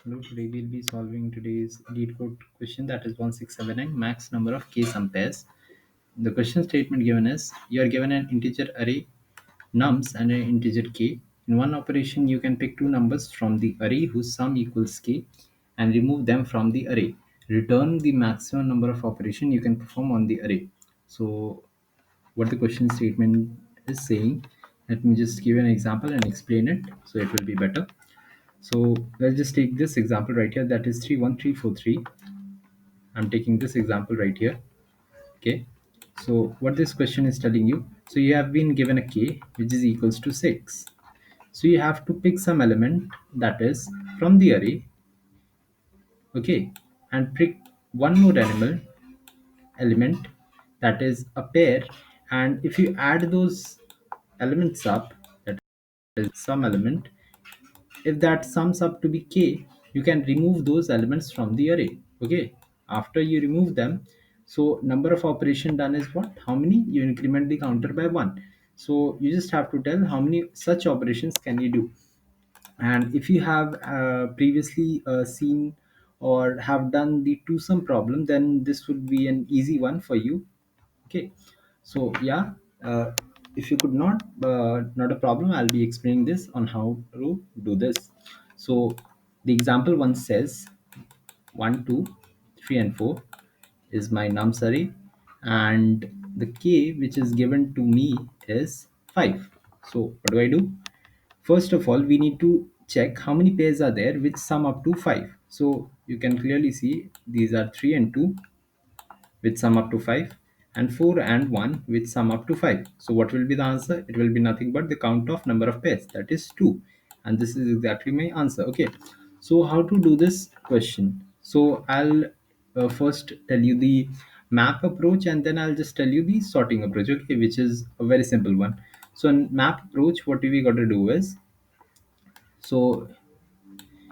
Hello, today we'll be solving today's Leetcode question, that is 1679, max number of k sum pairs. The question statement given is you are given an integer array nums and an integer k. In one operation, you can pick two numbers from the array whose sum equals k and remove them from the array. Return the maximum number of operation you can perform on the array. So, what the question statement is saying, let me just give an example and explain it so it will be better. So let's just take this example right here, that is 31343. I'm taking this example right here. Okay. So what this question is telling you, so you have been given a k which is equals to 6. So you have to pick some element that is from the array, okay, and pick one more element that is a pair, and if you add those elements up, that is some element, if that sums up to be k, you can remove those elements from the array. Okay, after you remove them, so number of operation done is what, how many, you increment the counter by 1. So you just have to tell how many such operations can you do. And if you have previously seen or have done the two sum problem, then this would be an easy one for you. Okay, so yeah, if you could not a problem, I'll be explaining this on how to do this. So the example one says 1 2 3 and 4 is my nums array, and the k which is given to me is 5. So what do I do? First of all, we need to check how many pairs are there which sum up to 5. So you can clearly see these are 3 and 2 which sum up to 5, and 4 and 1 which sum up to 5. So what will be the answer? It will be nothing but the count of number of pairs, that is 2, and this is exactly my answer. Okay, so how to do this question? So I'll first tell you the map approach, and then I'll just tell you the sorting approach, okay, which is a very simple one. So in map approach, what we got to do is, so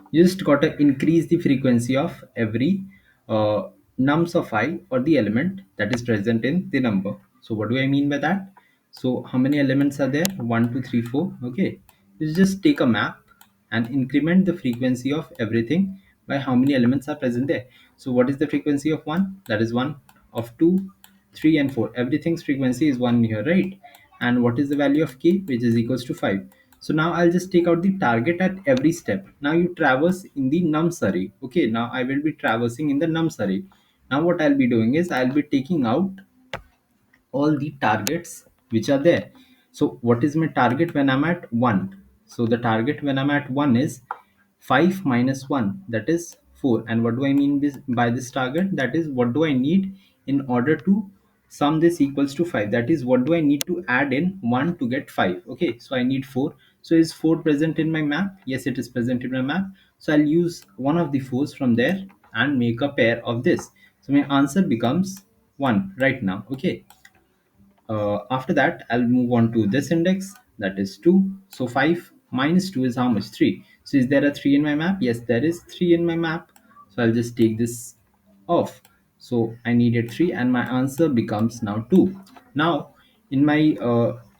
you just got to increase the frequency of every nums of I, or the element that is present in the number. So what do I mean by that? So how many elements are there? 1 2 3 4. Okay, you just take a map and increment the frequency of everything by how many elements are present there. So what is the frequency of 1? That is 1. Of 2, 3 and 4, everything's frequency is 1 here, right? And what is the value of k, which is equals to 5? So now I'll just take out the target at every step. Now you traverse in the nums array. Okay, now I will be traversing in the nums array. Now what I'll be doing is I'll be taking out all the targets which are there. So what is my target when I'm at 1? So the target when I'm at 1 is 5 minus 1, that is 4. And what do I mean by this target? That is, what do I need in order to sum this equals to 5? That is, what do I need to add in 1 to get 5? Okay, so I need 4. So is 4 present in my map? Yes, it is present in my map. So I'll use one of the 4s from there and make a pair of this. So my answer becomes 1 right now. Okay, after that, I'll move on to this index, that is 2. So 5 minus 2 is how much? 3. So is there a 3 in my map? Yes, there is 3 in my map. So I'll just take this off. So I needed 3, and my answer becomes now 2. Now in my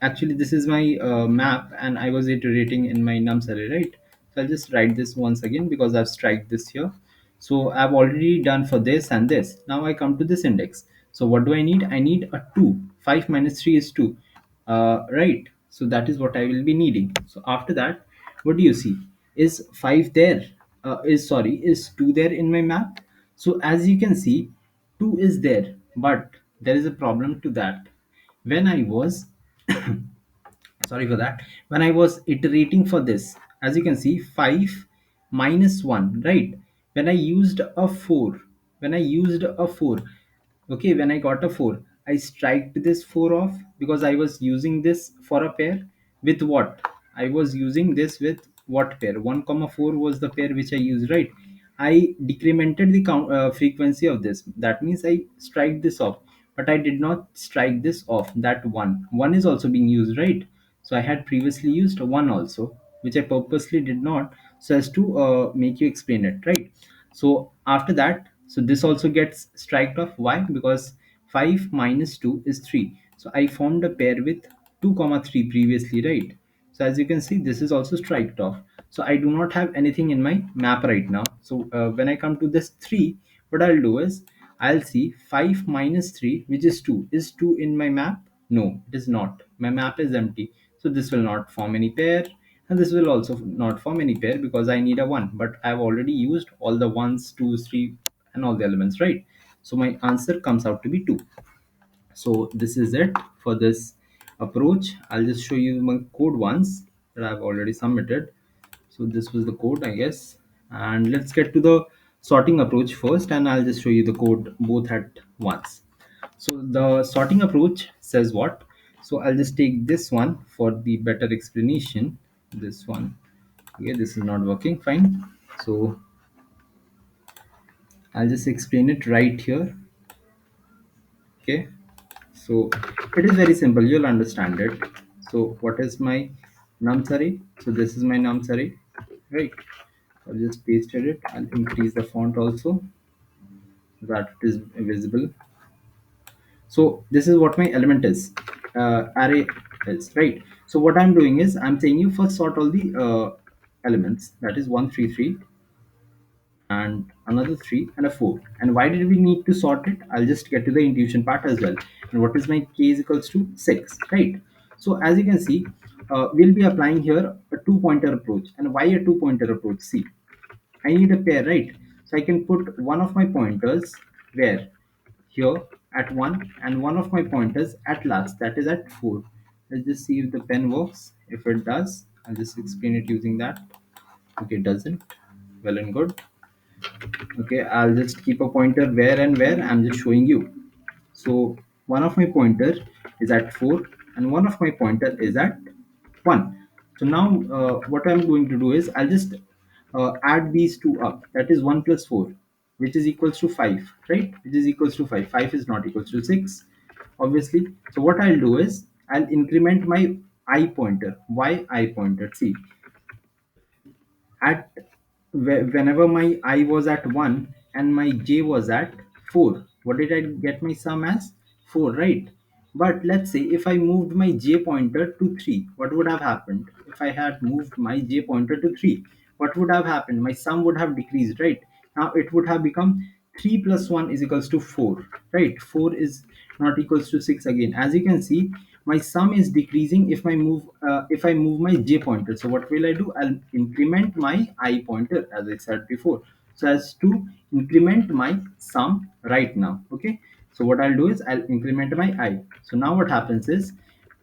actually this is my map, and I was iterating in my nums array, right? So I'll just write this once again because I've striked this here. So I've already done for this and this. Now I come to this index. So what do I need? I need a 2. 5 minus 3 is 2. Right. So that is what I will be needing. So after that, what do you see? Is 5 there? Is 2 there in my map? So as you can see, 2 is there, but there is a problem to that. When I was sorry for that, when I was iterating for this, as you can see, 5 minus 1, right? When I used a 4, when I used a 4, okay, when I got a 4, I striked this 4 off because I was using this for a pair with what? I was using this with what pair? 1 comma 4 was the pair which I used, right? I decremented the frequency of this. That means I strike this off, but I did not strike this off. That one is also being used, right? So I had previously used one also, which I purposely did not, so as to make you explain it, right? So after that, so this also gets striked off. Why? Because 5 minus 2 is 3. So I formed a pair with 2 comma 3 previously, right? So as you can see, this is also striked off. So I do not have anything in my map right now. So when I come to this 3, what I'll do is I'll see 5 minus 3, which is 2. Is 2 in my map? No, it is not. My map is empty. So this will not form any pair, and this will also not form any pair because I need a 1. But I've already used all the 1s, 2s, 3, and all the elements, right? So my answer comes out to be 2. So this is it for this approach. I'll just show you my code once that I've already submitted. So this was the code, I guess. And let's get to the sorting approach first, and I'll just show you the code both at once. So the sorting approach says what? So I'll just take this one for the better explanation. This one. Okay, this is not working. Fine. So I'll just explain it right here. Okay. So it is very simple. You'll understand it. So what is my nums array? So this is my nums array, right? I'll just pasted it. I'll increase the font also so that it is visible. So this is what my element is, array is, right? So what I'm doing is I'm saying you first sort all the elements, that is 133 and another 3 and a 4. And why did we need to sort it? I'll just get to the intuition part as well. And what is my k is equals to 6, right? So as you can see, we'll be applying here a two pointer approach. And why a two pointer approach? See, I need a pair, right? So I can put one of my pointers where? Here at 1, and one of my pointers at last, that is at 4. Let's just see if the pen works. If it does, I'll just explain it using that. Okay, it doesn't. Well and good. Okay, I'll just keep a pointer where and where I'm just showing you. So one of my pointer is at 4 and one of my pointer is at 1. So now what I'm going to do is I'll just add these two up, that is 1 plus 4, which is equals to 5, right? Which is equals to 5. 5 is not equals to 6, obviously. So what I'll do is I'll increment my I pointer. Why I pointer? See, at whenever my I was at 1 and my j was at 4, what did I get my sum as? 4, right? But let's say if I moved my j pointer to 3, what would have happened? If I had moved my j pointer to 3, what would have happened? My sum would have decreased, right? Now it would have become 3 plus 1 is equals to 4, right? 4 is not equals to 6 again. As you can see, my sum is decreasing if I move my j pointer. So what will I do? I'll increment my I pointer, as I said before, so as to increment my sum right now. Okay, so what I'll do is I'll increment my I. So now what happens is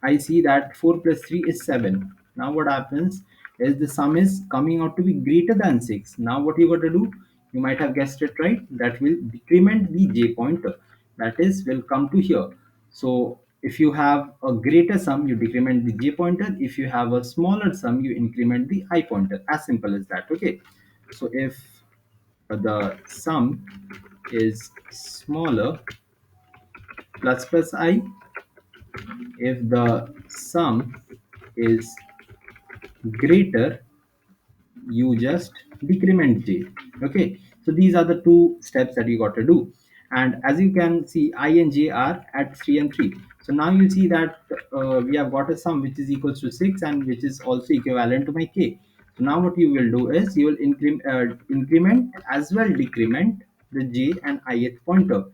I see that 4 plus 3 is 7. Now what happens is the sum is coming out to be greater than 6. Now what you got to do? You might have guessed it right. That will decrement the j pointer. That is, will come to here. So if you have a greater sum, you decrement the j pointer. If you have a smaller sum, you increment the I pointer. As simple as that. Okay. So if the sum is smaller, plus I. If the sum is greater, you just decrement j. Okay, so these are the two steps that you got to do. And as you can see, I and j are at 3 and 3. So now you see that we have got a sum which is equals to 6 and which is also equivalent to my k. So now what you will do is you will increment as well decrement the j and ith pointer.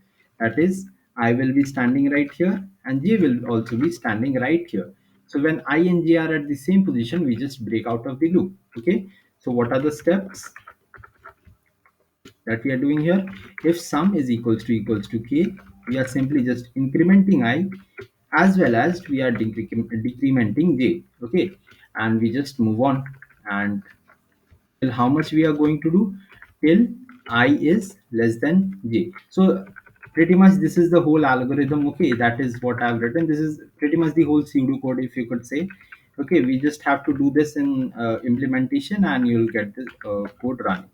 That is, I will be standing right here and j will also be standing right here. So when I and j are at the same position, we just break out of the loop. Okay, so what are the steps that we are doing here? If sum is equals to k, we are simply just incrementing I as well as we are decrementing j. Okay, and we just move on and till how much we are going to do? Till I is less than j. So pretty much this is the whole algorithm. Okay, that is what I've written. This is pretty much the whole pseudo code, if you could say. Okay, we just have to do this in implementation and you'll get this code running.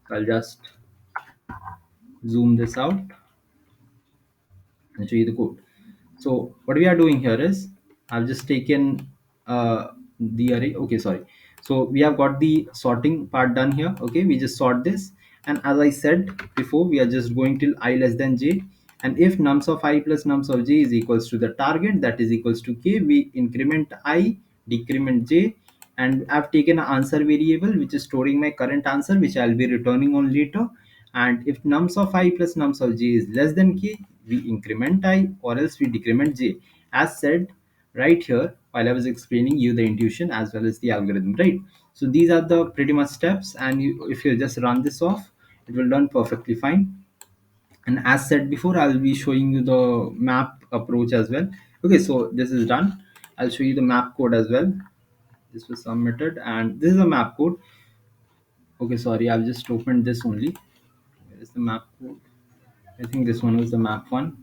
So I'll just zoom this out and show you the code. So what we are doing here is I've just taken the array. Okay, sorry. So we have got the sorting part done here. Okay, we just sort this, and as I said before, we are just going till I less than j. And if nums of I plus nums of j is equals to the target, that is equals to k, we increment I, decrement j, and I've taken an answer variable which is storing my current answer which I'll be returning on later. And if nums of I plus nums of j is less than k, we increment I or else we decrement j, as said right here while I was explaining you the intuition as well as the algorithm, right? So these are the pretty much steps, and if you just run this off, it will run perfectly fine. And as said before, I'll be showing you the map approach as well. Okay, so this is done. I'll show you the map code as well. This was submitted and this is a map code. Okay, sorry, I've just opened this only. Where is the map code? I think this one was the map one.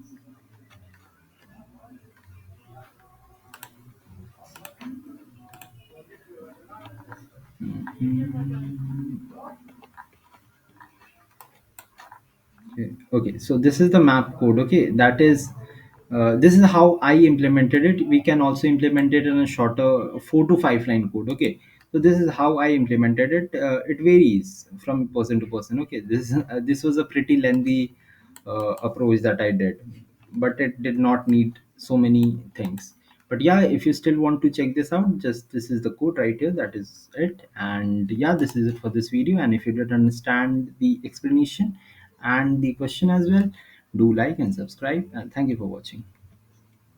Okay, so this is the map code. Okay, that is this is how I implemented it. We can also implement it in a shorter 4 to 5 line code. Okay, so this is how I implemented it. It varies from person to person. Okay, this was a pretty lengthy approach that I did, but it did not need so many things. But yeah, if you still want to check this out, just this is the code right here, that is it. And yeah, this is it for this video. And if you did understand the explanation and the question as well, do like and subscribe, and thank you for watching.